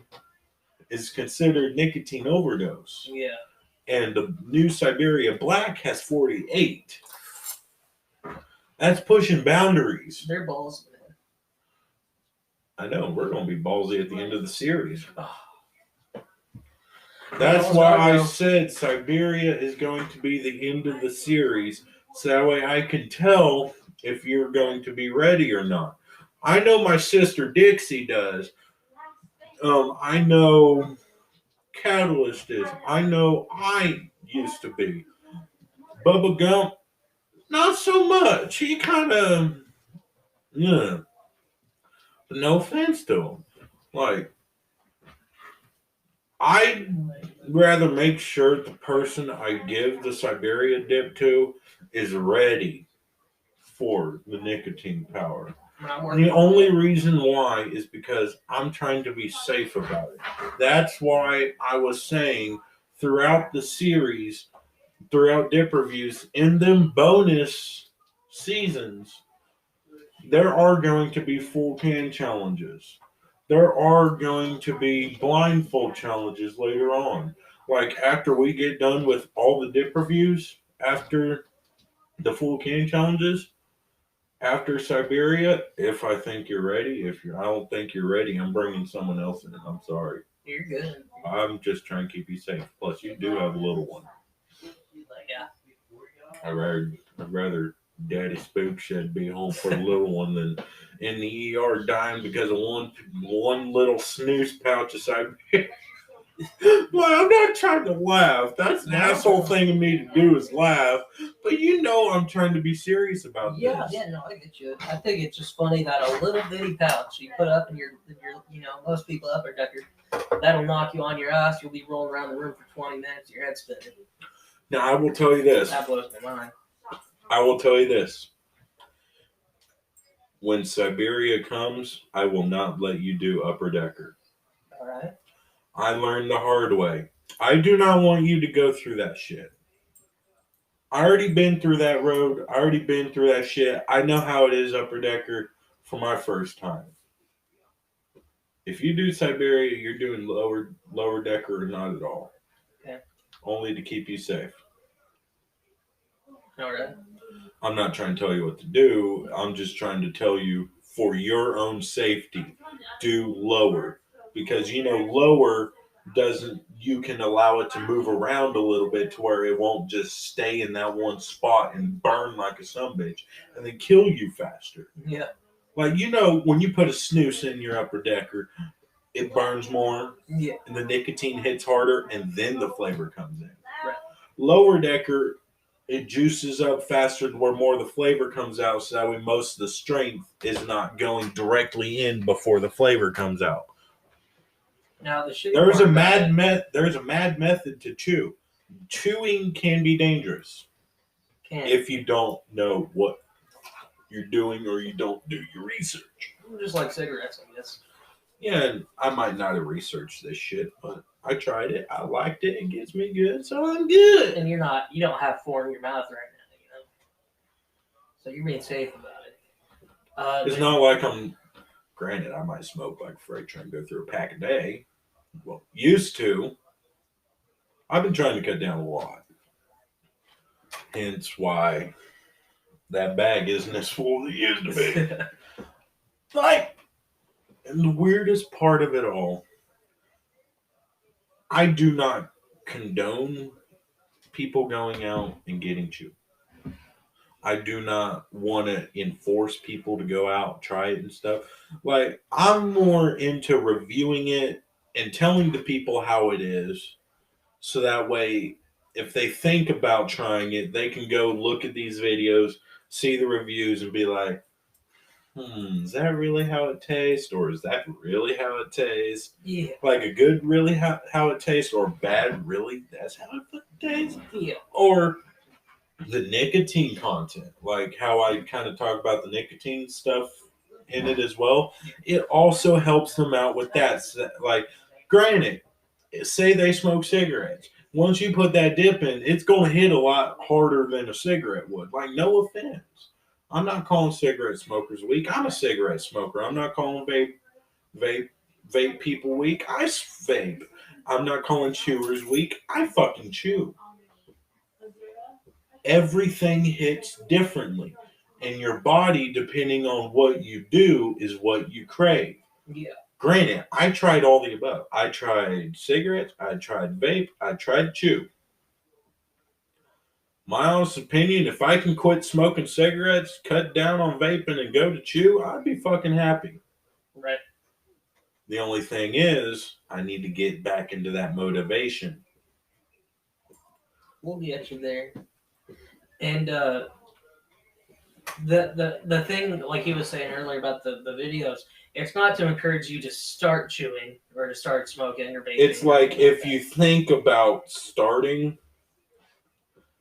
is considered nicotine overdose. Yeah. And the new Siberia Black has 48. That's pushing boundaries. Their balls, man. I know, we're going to be ballsy at the end of the series. Oh. That's Balls why gotta I go. said Siberia is going to be the end of the series. So that way I can tell if you're going to be ready or not. I know my sister Dixie does. I know Catalyst is. I know I used to be. Bubba Gump, not so much. He kind of, yeah. But no offense to him. Like, I'd rather make sure the person I give the Siberia dip to is ready for the nicotine power. And the only reason why is because I'm trying to be safe about it. That's why I was saying throughout the series, throughout dip reviews, in them bonus seasons, there are going to be full can challenges. There are going to be blindfold challenges later on. Like, after we get done with all the dip reviews, after the full can challenges, after Siberia, if I think you're ready, I don't think you're ready, I'm bringing someone else in. I'm sorry. You're good. I'm just trying to keep you safe. Plus, you do have a little one. Like, yeah. I'd rather Daddy Spook should be home for the little one than in the ER dying because of one little snooze pouch of Siberia. Well, I'm not trying to laugh. That's an asshole thing of me to do is laugh. But you know I'm trying to be serious about Yeah, this. yeah, no, I get you. I think it's just funny that a little bitty pouch you put up in your most people upper decker, that'll knock you on your ass. You'll be rolling around the room for 20 minutes, your head's spinning. Now, I will tell you this. That blows my mind. I will tell you this. When Siberia comes, I will not let you do upper decker. All right. I learned the hard way. I do not want you to go through that shit. I already been through that road. I already been through that shit. I know how it is upper decker for my first time. If you do Siberia, you're doing lower decker or not at all. Okay. Only to keep you safe. All right. I'm not trying to tell you what to do. I'm just trying to tell you for your own safety, do lower. Because lower doesn't you can allow it to move around a little bit to where it won't just stay in that one spot and burn like a sumbitch and then kill you faster. Yeah. Like when you put a snooze in your upper decker, it burns more Yeah. and the nicotine hits harder and then the flavor comes in. Right. Lower decker, it juices up faster to where more of the flavor comes out, so that way most of the strength is not going directly in before the flavor comes out. Now the shitty There's part a about mad method to chew. Chewing can be dangerous if you don't know what you're doing or you don't do your research. just like cigarettes, I guess. Yeah, and I might not have researched this shit, but I tried it. I liked it. It gets me good, so I'm good. And you don't have four in your mouth right now, so you're being safe about it. It's not like I'm. Granted, I might smoke like a freight train, go through a pack a day. Well, used to. I've been trying to cut down a lot. Hence why that bag isn't as full as it used to be. Like, and the weirdest part of it all, I do not condone people going out and getting chewed. I do not want to enforce people to go out, try it and stuff. Like, I'm more into reviewing it and telling the people how it is. So that way, if they think about trying it, they can go look at these videos, see the reviews, and be like, is that really how it tastes? Or is that really how it tastes? Yeah. Like a good really how it tastes, or bad really? That's how it fucking tastes? Yeah. Or the nicotine content, like how I kind of talk about the nicotine stuff in it as well. It also helps them out with that. So, like, granted, say they smoke cigarettes. Once you put that dip in, it's going to hit a lot harder than a cigarette would. Like, no offense. I'm not calling cigarette smokers weak. I'm a cigarette smoker. I'm not calling vape people weak. I vape. I'm not calling chewers weak. I fucking chew. Everything hits differently. And your body, depending on what you do, is what you crave. Yeah. Granted, I tried all the above. I tried cigarettes, I tried vape, I tried chew. My honest opinion, if I can quit smoking cigarettes, cut down on vaping, and go to chew, I'd be fucking happy. Right. The only thing is, I need to get back into that motivation. We'll get you there. And the thing, like he was saying earlier about the videos, it's not to encourage you to start chewing or to start smoking or vaping. It's like if you think about starting,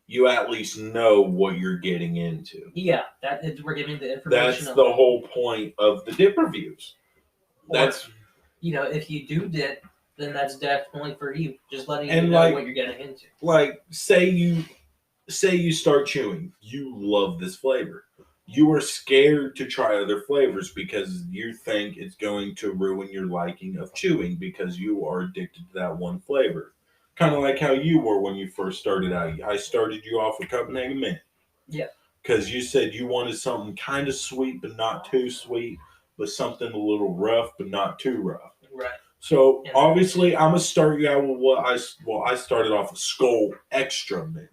you at least know what you're getting into. Yeah, we're giving the information. That's the whole point of the dip reviews. That's if you do dip, then that's definitely for you. Just letting you and know what you're getting into. Like, say you start chewing, you love this flavor. You are scared to try other flavors because you think it's going to ruin your liking of chewing because you are addicted to that one flavor. Kind of like how you were when you first started out. I started you off with Copenhagen Mint. Yeah. Because you said you wanted something kind of sweet but not too sweet, but something a little rough but not too rough. Right. So obviously, I'm gonna start you out with what I started off with Skull Extra Mint.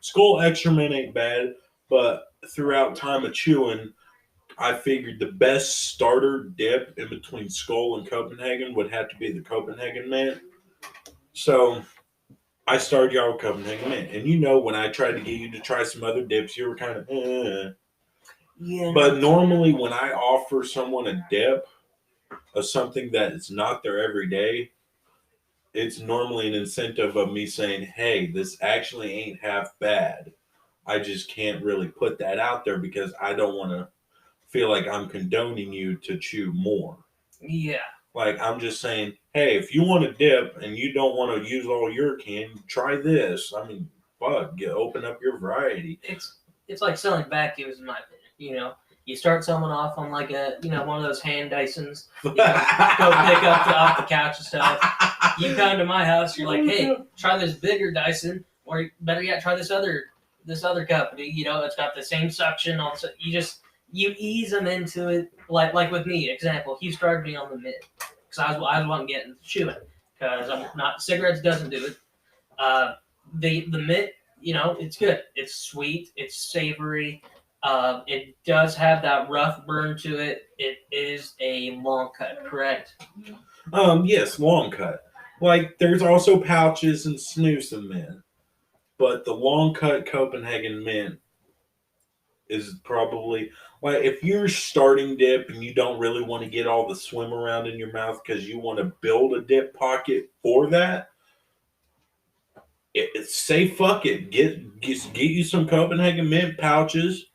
Skull Extra Mint ain't bad, but throughout time of chewing, I figured the best starter dip in between Skull and Copenhagen would have to be the Copenhagen Mint. So I started you out with Copenhagen Mint, and when I tried to get you to try some other dips, you were kind of Yeah. But normally, when I offer someone a dip of something that is not their everyday, it's normally an incentive of me saying, hey, this actually ain't half bad. I just can't really put that out there because I don't want to feel like I'm condoning you to chew more. Yeah. Like, I'm just saying, hey, if you want to dip and you don't want to use all your can, try this. I mean, fuck, open up your variety. It's like selling vacuums, in my opinion. You know, you start someone off on like a one of those hand Dysons. You go pick up off the couch and stuff. You come to my house, you're like, hey, try this bigger Dyson, or better yet, try this other company. You know, it's got the same suction. Also, you ease them into it. Like with me, example, he started me on the mid because I was wanting to get into chewing because I'm not cigarettes doesn't do it. The mint, it's good. It's sweet. It's savory. It does have that rough burn to it. It is a long cut, correct? Yes, long cut. Like there's also pouches and snus in mint, but the long cut Copenhagen mint is probably like if you're starting dip and you don't really want to get all the swim around in your mouth because you want to build a dip pocket for that. Say fuck it. Get you some Copenhagen mint pouches.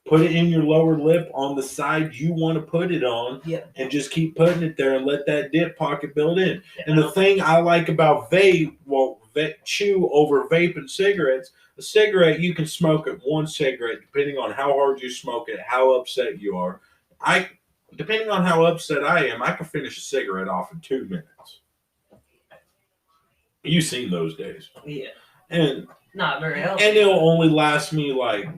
Put it in your lower lip on the side you want to put it on, and just keep putting it there and let that dip pocket build in. Yeah. And the thing I like about chew over vape and cigarettes, a cigarette you can smoke it one cigarette depending on how hard you smoke it, how upset you are. Depending on how upset I am, I can finish a cigarette off in 2 minutes. You've seen those days. Yeah. And not very healthy. And it'll only last me like,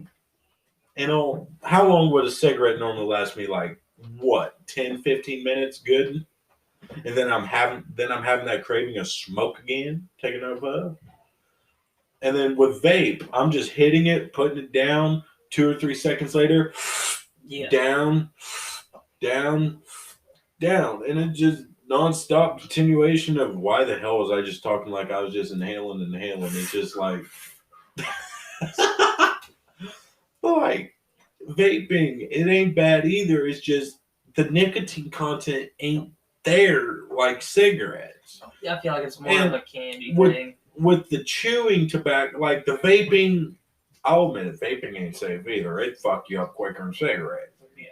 how long would a cigarette normally last me? Like, what, 10, 15 minutes good? And then I'm having that craving of smoke again, taking a puff. And then with vape, I'm just hitting it, putting it down, 2 or 3 seconds later, down, down, down. And it just nonstop continuation of why the hell was I just talking like I was just inhaling. It's just like, like vaping, it ain't bad either. It's just the nicotine content ain't there like cigarettes. Yeah, I feel like it's more of a candy thing. With the chewing tobacco, like the vaping, I'll admit it, vaping ain't safe either. It fuck you up quicker than cigarettes. Yeah.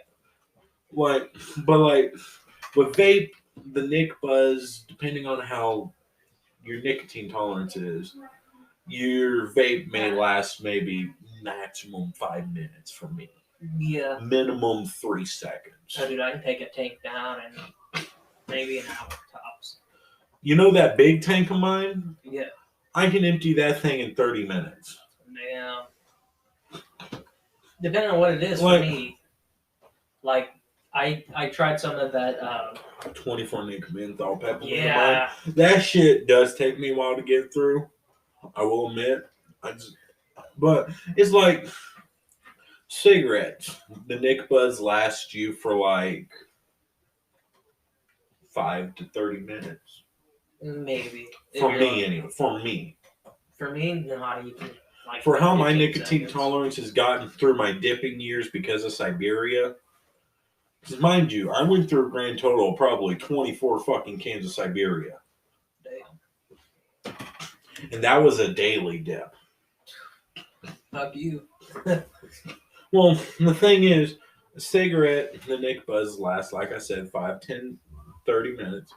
But with vape, the Nick Buzz, depending on how your nicotine tolerance is, your vape may last maybe maximum 5 minutes for me. Yeah. Minimum 3 seconds. So, dude, I can take a tank down in maybe an hour tops. You know that big tank of mine? Yeah. I can empty that thing in 30 minutes. Damn. Depending on what it is for me, like, I tried some of that 24 nickel menthol peppermint. Yeah. That shit does take me a while to get through. I will admit. But it's like cigarettes. The Nick Buzz lasts you for like 5 to 30 minutes. Maybe. For me, anyway. For me. For me, not even. Like for how my nicotine tolerance has gotten through my dipping years because of Siberia. Because mind you, I went through a grand total of probably 24 fucking cans of Siberia. Damn. And that was a daily dip. Fuck you. Well, the thing is, a cigarette, the Nick Buzz lasts, like I said, 5, 10, 30 minutes.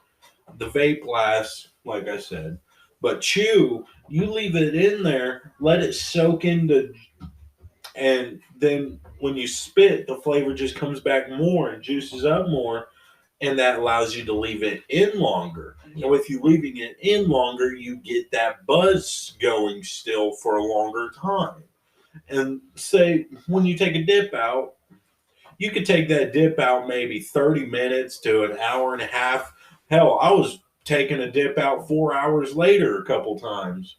The vape lasts, like I said. But chew, you leave it in there, let it soak into, and then when you spit, the flavor just comes back more and juices up more, and that allows you to leave it in longer. Yeah. And with you leaving it in longer, you get that buzz going still for a longer time. And say, when you take a dip out, you could take that dip out maybe 30 minutes to an hour and a half. Hell, I was taking a dip out 4 hours later a couple times.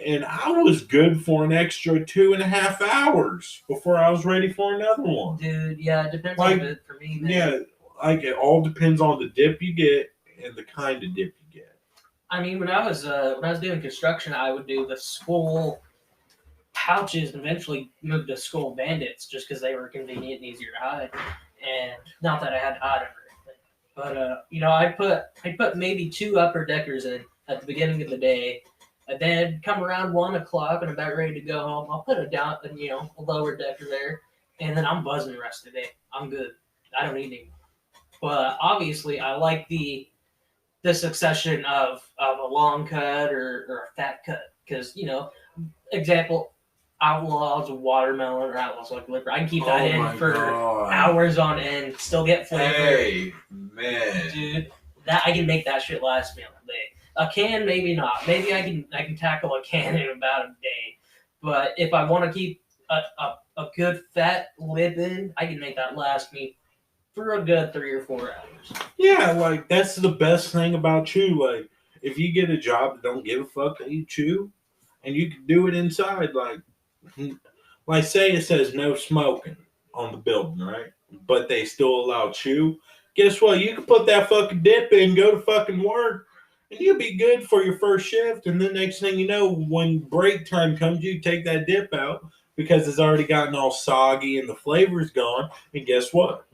And I was good for an extra 2.5 hours before I was ready for another one. Dude, yeah, it depends on it for me, man. Yeah, like it all depends on the dip you get and the kind of dip you get. I mean, when I was doing construction, I would do the Skull pouches and eventually moved to Skull Bandits just because they were convenient and easier to hide. And not that I had to hide them. But I put maybe 2 upper deckers in at the beginning of the day, and then come around 1 o'clock and I'm about ready to go home. I'll put a lower decker there, and then I'm buzzing the rest of the day. I'm good. I don't need any. But obviously, I like the succession of a long cut or a fat cut because example, Outlaws watermelon or Outlaws like liquor. I can keep that in for God. hours on end, still get flavor. Hey, man. Dude, that I can make that shit last me all day. A can, maybe not. Maybe I can tackle a can in about a day. But if I want to keep a good fat lip in, I can make that last me for a good 3 or 4 hours. Yeah, like that's the best thing about chew. Like if you get a job that don't give a fuck that you chew, and you can do it inside, like say it says no smoking on the building, right? But they still allow chew. Guess what? You can put that fucking dip in, go to fucking work, and you'll be good for your first shift. And then next thing you know, when break time comes, you take that dip out because it's already gotten all soggy and the flavor's gone. And guess what?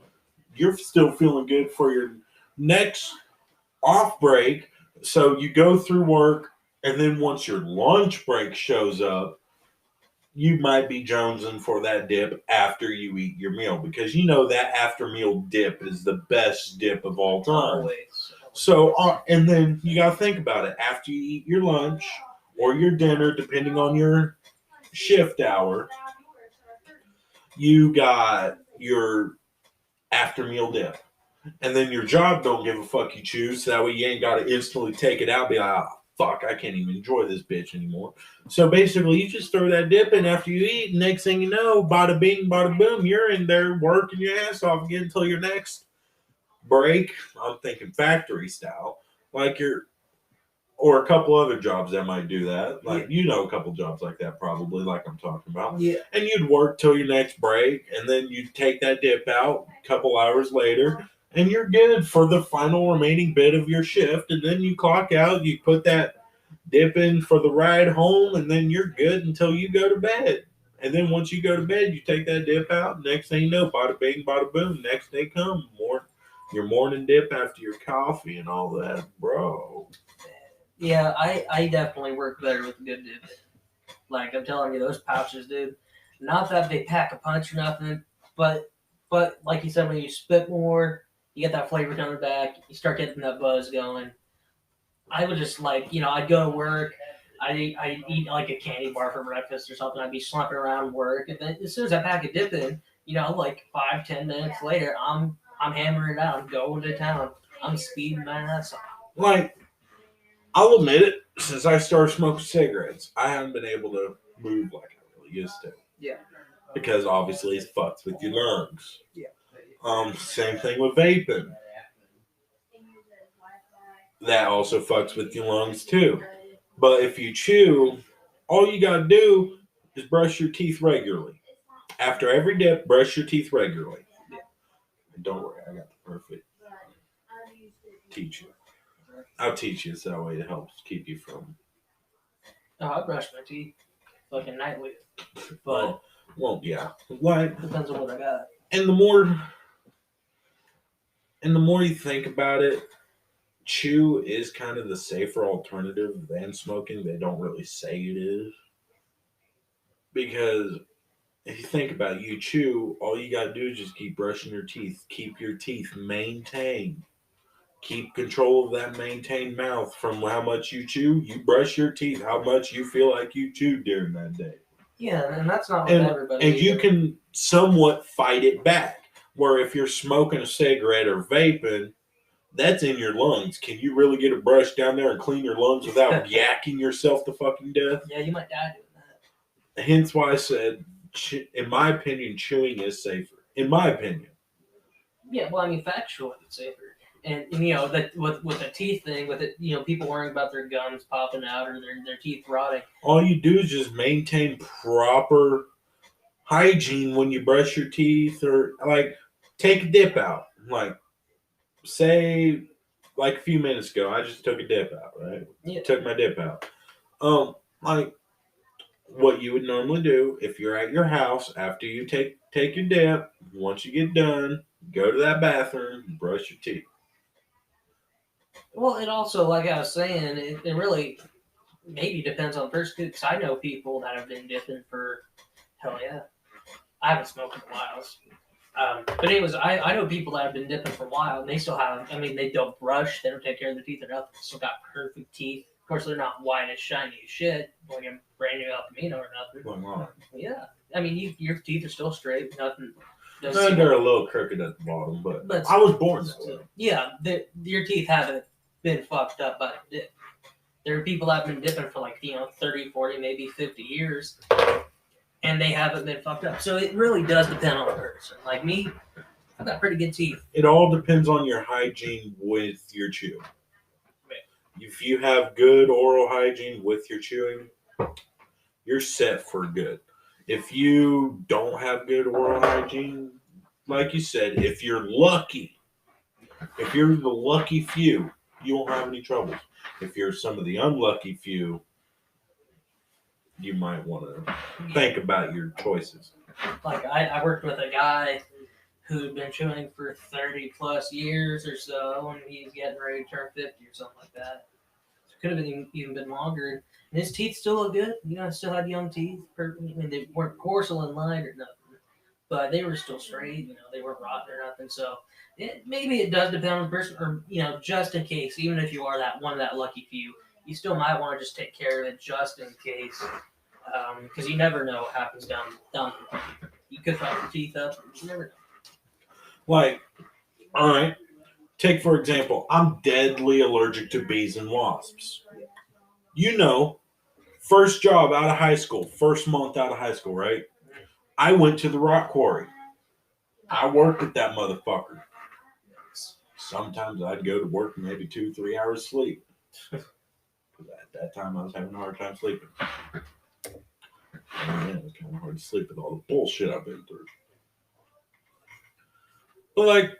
You're still feeling good for your next off break. So you go through work, and then once your lunch break shows up, you might be jonesing for that dip after you eat your meal because you know that after meal dip is the best dip of all time. Always. So, and then you got to think about it after you eat your lunch or your dinner, depending on your shift hour. You got your after meal dip. And then your job don't give a fuck you choose. So that way you ain't got to instantly take it out and be like, oh, fuck, I can't even enjoy this bitch anymore. So basically, you just throw that dip in after you eat. And next thing you know, bada bing, bada boom, you're in there working your ass off again until your next break. I'm thinking factory style. Or a couple other jobs that might do that. Like, you know, a couple jobs like that probably, like I'm talking about. Yeah. And you'd work till your next break, and then you'd take that dip out a couple hours later, and you're good for the final remaining bit of your shift. And then you clock out, you put that dip in for the ride home, and then you're good until you go to bed. And then once you go to bed, you take that dip out. Next thing you know, bada bing, bada boom. Next day come, your morning dip after your coffee and all that, bro. Yeah, I definitely work better with a good dip. Like I'm telling you, those pouches, dude. Not that they pack a punch or nothing, but like you said, when you spit more, you get that flavor coming back. You start getting that buzz going. I would just I'd go to work. I'd eat like a candy bar for breakfast or something. I'd be slumping around work, and then as soon as I pack a dip in, like 5-10 minutes later, I'm hammering it out. I'm going to town. I'm speeding my ass off. Like, I'll admit it, since I started smoking cigarettes, I haven't been able to move like I really used to. Yeah. Because obviously it fucks with your lungs. Yeah. Same thing with vaping. That also fucks with your lungs too. But if you chew, all you gotta do is brush your teeth regularly. After every dip, brush your teeth regularly. And don't worry, I got the perfect teach you. I'll teach you so that way it helps keep you from. No, I brush my teeth like a nightly, but well, yeah, like depends on what I got. And the more you think about it, chew is kind of the safer alternative than smoking. They don't really say it is because if you think about it, you chew, all you gotta do is just keep brushing your teeth, keep your teeth maintained. Keep control of that maintained mouth from how much you chew. You brush your teeth, how much you feel like you chewed during that day. Yeah, and that's not with everybody. And you can somewhat fight it back. Where if you're smoking a cigarette or vaping, that's in your lungs. Can you really get a brush down there and clean your lungs without yakking yourself to fucking death? Yeah, you might die doing that. Hence why I said, in my opinion, chewing is safer. In my opinion. Yeah, well, I mean, factually, it's safer. And that with the teeth thing, with it, people worrying about their gums popping out or their teeth rotting. All you do is just maintain proper hygiene when you brush your teeth, or like take a dip out. Like say, like a few minutes ago, I just took a dip out. Right? Yeah. Took my dip out. Like what you would normally do if you're at your house after you take your dip. Once you get done, go to that bathroom, and brush your teeth. Well, it also, like I was saying, it really maybe depends on the person, because I know people that have been dipping for, hell yeah. I haven't smoked in a while. But anyways, I know people that have been dipping for a while, and they still have, they don't brush, they don't take care of their teeth or nothing, they still got perfect teeth, course, they're not white as shiny as shit, like a brand new El Camino or nothing. Going on. Yeah, I mean, your teeth are still straight. Nothing. They're a little crooked at the bottom, but But- I was born that way. Yeah, your teeth haven't been fucked up by the dip. There are people that have been dipping for 30, 40, maybe 50 years, and they haven't been fucked up. So it really does depend on the person. Like me, I've got pretty good teeth. It all depends on your hygiene with your chew. If you have good oral hygiene with your chewing, you're set for good. If you don't have good oral hygiene, like you said, if you're lucky, if you're the lucky few, you won't have any troubles. If you're some of the unlucky few, you might want to think about your choices. Like I worked with a guy who'd been chewing for 30 plus years or so, and he's getting ready to turn 50 or something like that. So it could have been even been longer. And his teeth still look good. Still had young teeth. I mean, they weren't porcelain lined or nothing, but they were still straight. They weren't rotten or nothing. So maybe it does depend on the person, or just in case, even if you are that one of that lucky few, you still might want to just take care of it just in case, because you never know what happens down the line. You could fuck your teeth up. You never know. Like, all right, take for example, I'm deadly allergic to bees and wasps. First job out of high school, first month out of high school, right? I went to the rock quarry. I worked at that motherfucker. Sometimes I'd go to work maybe 2-3 hours sleep. At that time, I was having a hard time sleeping. Man, it was kind of hard to sleep with all the bullshit I've been through. But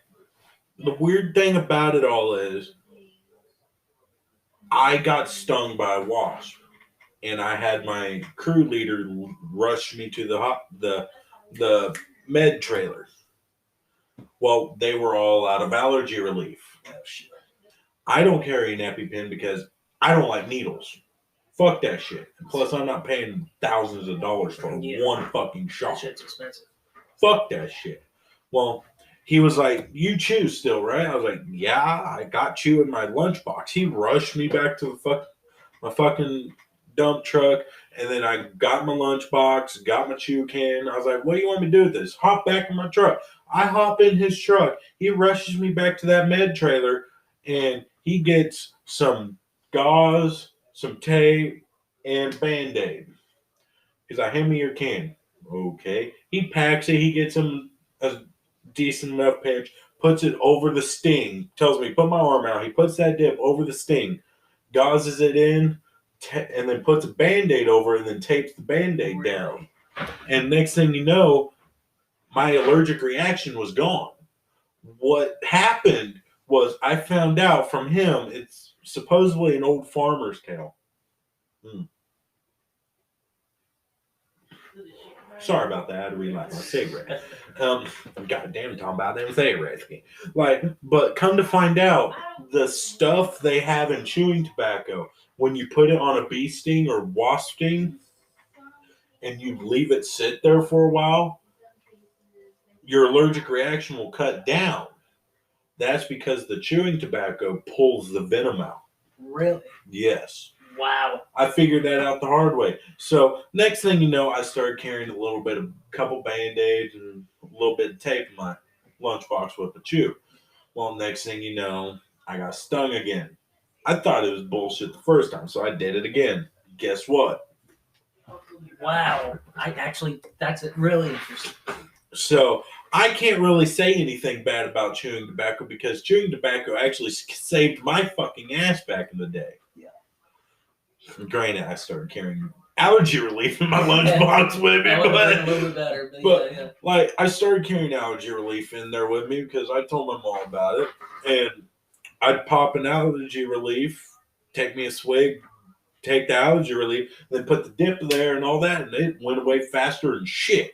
the weird thing about it all is, I got stung by a wasp, and I had my crew leader rush me to the med trailer. Well, they were all out of allergy relief. Oh, shit. I don't carry an EpiPen because I don't like needles. Fuck that shit. Plus, I'm not paying thousands of dollars for one fucking That shot. shit's expensive. Fuck that shit. Well, he was like, "You chew still, right?" I was like, "Yeah, I got chew in my lunchbox." He rushed me back to my fucking dump truck, and then I got my lunchbox, got my chew can. I was like, "What do you want me to do with this?" Hop back in my truck. I hop in his truck. He rushes me back to that med trailer, and he gets some gauze, some tape, and Band-Aid. He's like, "Hand me your can." Okay. He packs it. He gets him a decent enough pinch, puts it over the sting, tells me, "Put my arm out." He puts that dip over the sting, gauzes it in, and then puts a Band-Aid over it, and then tapes the Band-Aid down. And next thing you know, my allergic reaction was gone. What happened was, I found out from him, it's supposedly an old farmer's tale. Sorry about that. I had to relight my cigarette. Goddamn, talking about them cigarettes. But come to find out, the stuff they have in chewing tobacco, when you put it on a bee sting or wasp sting, and you leave it sit there for a while, your allergic reaction will cut down. That's because the chewing tobacco pulls the venom out. Really? Yes. Wow. I figured that out the hard way. So next thing you know, I started carrying a couple Band-Aids and a little bit of tape in my lunchbox with the chew. Well, next thing you know, I got stung again. I thought it was bullshit the first time, so I did it again. Guess what? Wow. That's really interesting. So I can't really say anything bad about chewing tobacco, because chewing tobacco actually saved my fucking ass back in the day. Yeah. Granted, I started carrying allergy relief in my lunchbox with me, That would have been a little bit better. but I started carrying allergy relief in there with me because I told my mom about it, and I'd pop an allergy relief, take me a swig, take the allergy relief, then put the dip there and all that, and it went away faster than shit.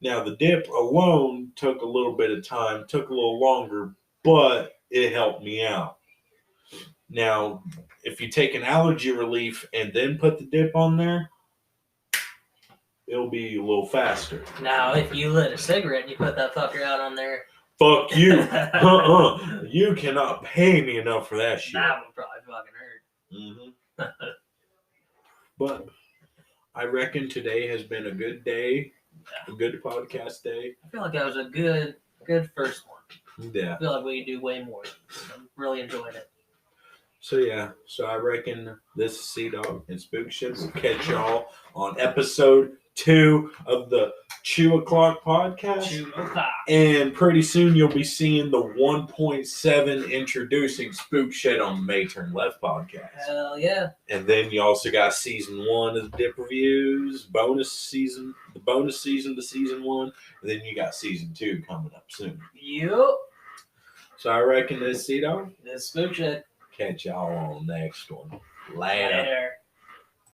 Now, the dip alone took a little bit of time, took a little longer, but it helped me out. Now, if you take an allergy relief and then put the dip on there, it'll be a little faster. Now, if you lit a cigarette and you put that fucker out on there, fuck you. You cannot pay me enough for that shit. That would probably fucking hurt. Mm-hmm. But I reckon today has been a good day, a good podcast day. I feel like that was a good first one. Yeah. I feel like we could do way more. I'm really enjoying it. So yeah, so I reckon this is Sea Dog and Spook Shit. We'll catch y'all on episode 2 of the 2 o'clock podcast. And pretty soon you'll be seeing the 1.7 introducing Spook Shit on May Turn Left podcast. Hell yeah. And then you also got season 1 of the Dip Reviews, the bonus season to season 1. And then you got season 2 coming up soon. Yup. So I reckon this Sea Dog. This Spook Shit. Catch y'all on the next one. Later.